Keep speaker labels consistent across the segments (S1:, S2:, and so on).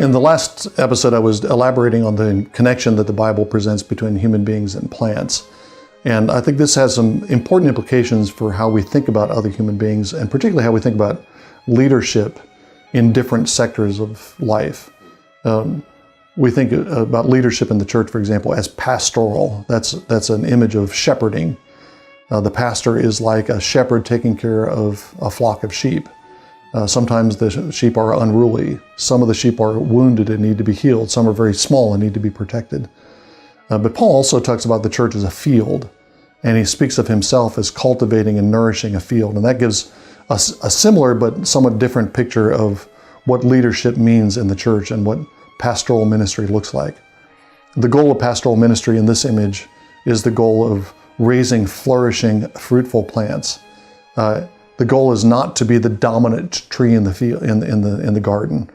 S1: In the last episode, I was elaborating on the connection that the Bible presents between human beings and plants. And I think this has some important implications for how we think about other human beings, and particularly how we think about leadership in different sectors of life. We think about leadership in the church, for example, as pastoral. That's an image of shepherding. The pastor is like a shepherd taking care of a flock of sheep. Sometimes the sheep are unruly. Some of the sheep are wounded and need to be healed. Some are very small and need to be protected. But Paul also talks about the church as a field, and he speaks of himself as cultivating and nourishing a field. And that gives us a similar but somewhat different picture of what leadership means in the church and what pastoral ministry looks like. The goal of pastoral ministry in this image is the goal of raising flourishing, fruitful plants. The goal is not to be the dominant tree in the field, in the garden.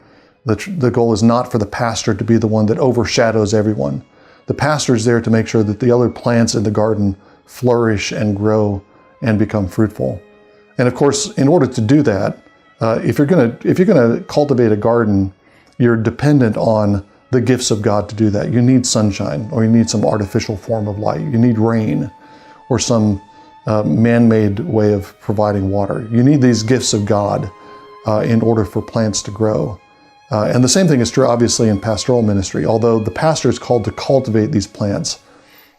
S1: The goal is not for the pastor to be the one that overshadows everyone. The pastor is there to make sure that the other plants in the garden flourish and grow and become fruitful. And of course, in order to do that, if you're going to cultivate a garden, you're dependent on the gifts of God to do that. You need sunshine, or you need some artificial form of light. You need rain, or some man-made way of providing water. You need these gifts of God in order for plants to grow. And the same thing is true, obviously, in pastoral ministry. Although the pastor is called to cultivate these plants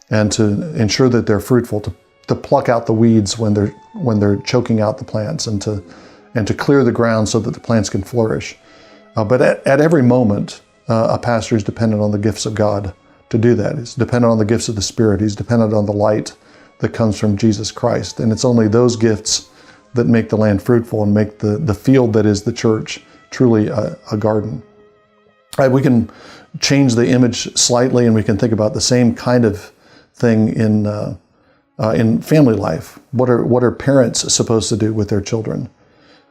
S1: and to ensure that they're fruitful, to pluck out the weeds when they're choking out the plants, and to clear the ground so that the plants can flourish. But at every moment, a pastor is dependent on the gifts of God to do that. He's dependent on the gifts of the Spirit. He's dependent on the light that comes from Jesus Christ. And it's only those gifts that make the land fruitful and make the field that is the church truly a garden. We can change the image slightly, and we can think about the same kind of thing in family life. What are parents supposed to do with their children?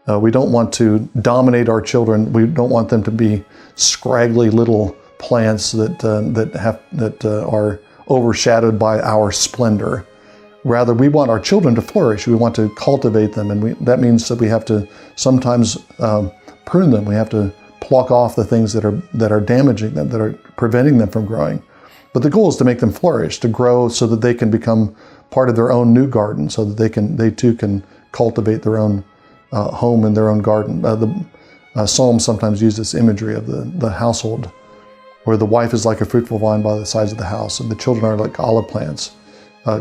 S1: We don't want to dominate our children. We don't want them to be scraggly little plants that are overshadowed by our splendor. Rather, we want our children to flourish. We want to cultivate them, and that means that we have to sometimes prune them. We have to pluck off the things that are damaging them, that are preventing them from growing. But the goal is to make them flourish, to grow so that they can become part of their own new garden, so that they too can cultivate their own home in their own garden. The Psalms sometimes use this imagery of the household, where the wife is like a fruitful vine by the sides of the house, and the children are like olive plants.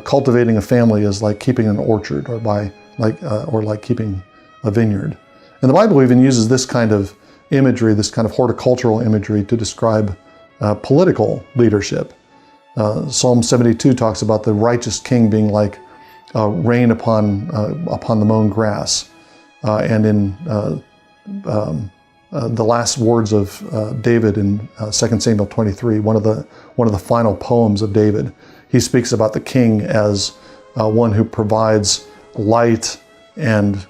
S1: Cultivating a family is like keeping an orchard, or like keeping a vineyard. And the Bible even uses this kind of imagery, this kind of horticultural imagery, to describe political leadership. Psalm 72 talks about the righteous king being like rain upon the mown grass. And in the last words of David in 2 Samuel 23, one of the final poems of David, he speaks about the king as one who provides light and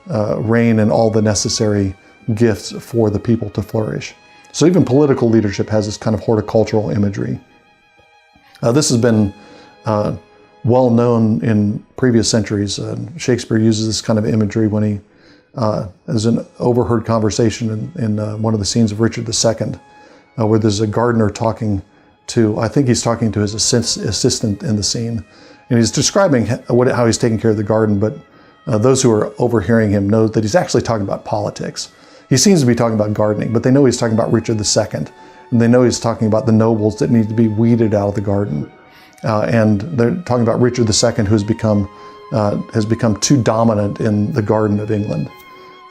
S1: rain and all the necessary gifts for the people to flourish. So even political leadership has this kind of horticultural imagery. This has been well known in previous centuries. Shakespeare uses this kind of imagery when he there's an overheard conversation in one of the scenes of Richard II, where there's a gardener talking to, I think he's talking to his assistant in the scene, and he's describing how he's taking care of the garden, but those who are overhearing him know that he's actually talking about politics. He seems to be talking about gardening, but they know he's talking about Richard II, and they know he's talking about the nobles that need to be weeded out of the garden. And they're talking about Richard II, who has become too dominant in the Garden of England.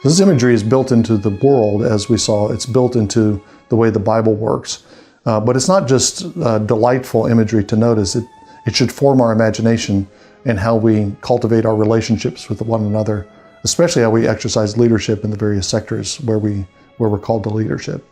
S1: This imagery is built into the world, as we saw. It's built into the way the Bible works. But it's not just delightful imagery to notice. It should form our imagination and how we cultivate our relationships with one another, especially how we exercise leadership in the various sectors where we're called to leadership.